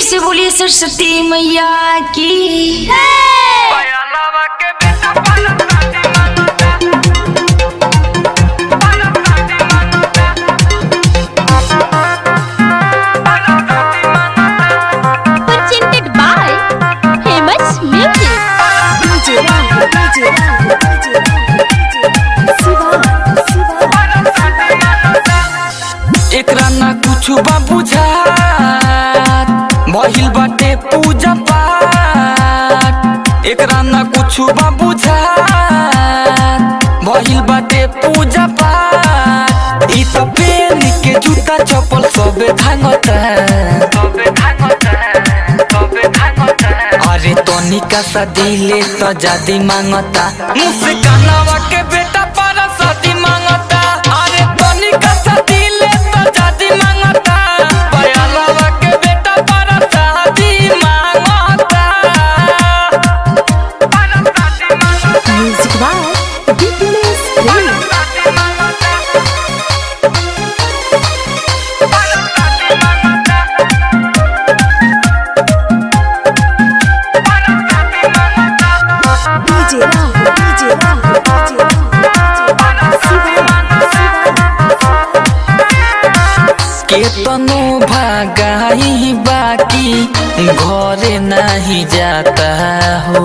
से बोलिए सरस्वती मैया की। Presented by Famous Music. एकरा ना कुछ बा बुझात भइल बाटे पूजा पाठ। एकरा ना कुछ बा बुझात भइल बाटे पूजा पाठ। ई तो पेन के जूता चप्पल सबे धांगता। अरे तनिका सा दिले तो जादी मांगता। मुझसे कानावा के बेटा पारा शादी मांगता। अरे तनिका सा दिले तो जादी मांगता। बयालावा के बेटा पारा शादी मांगता। Music by Dipiness Remix. केतनो भागाई बाकी घरे नहीं जाता हो।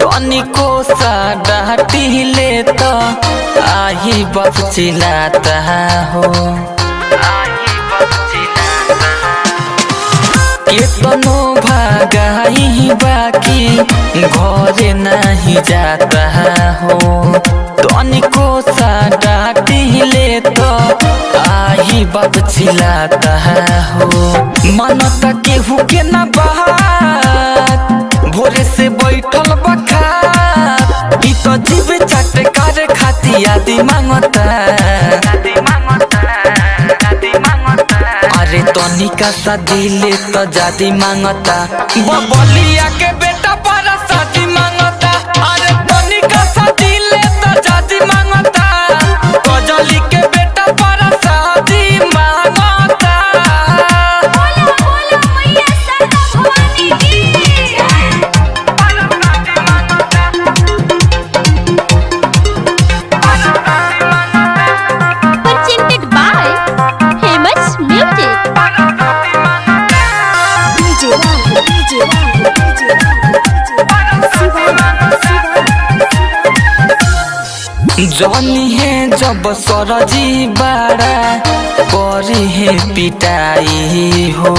तनिको सा डांटी ले तो आही बाप चिल्लाता हो। केतनो भागाई बाकी घरे नहीं जाता हो। तनिको सा डांटी ले तो आही बाप चिल्लाता हो। मानता केहू के ना बात भोरे से बैठल बखात। ई तो जीवे चाटे करे खाती आदि मांगता। अरे तनिका सा दिले तो जादी मांगता। बबलिया के बेटा पारा शादी मांगता। अरे तनिका सा दिले तो जादी मांगता। कजली के बेटा पारा शादी मांगता। मैया सरदा भवानी की। Presented by Famous Music. जनी है जब सरजी बाड़ा करी है पिटाई हो।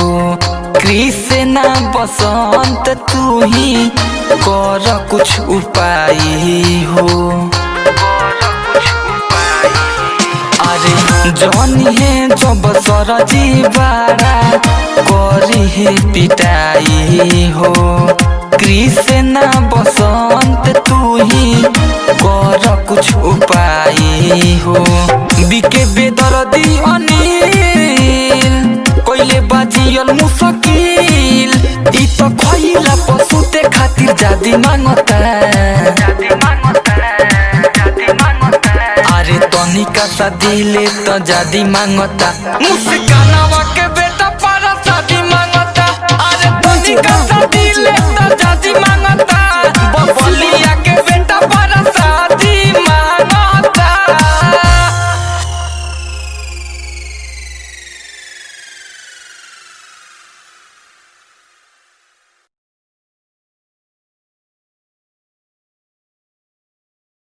कृष्णा बसंत तू ही कर कुछ उपाय हो। अरे जनी है जब सरजी बाड़ा करी है पिटाई हो। कृष्णा बसंत तू ही कर कुछ उपाय हो। बिके बेदर्दी अनिल कोइले बाजियल मुश्किल। ई तो खइला पशुते खातिर जादी मांगता। अरे तनिका सा दिले तो जादी मांगता। मुस्कानावा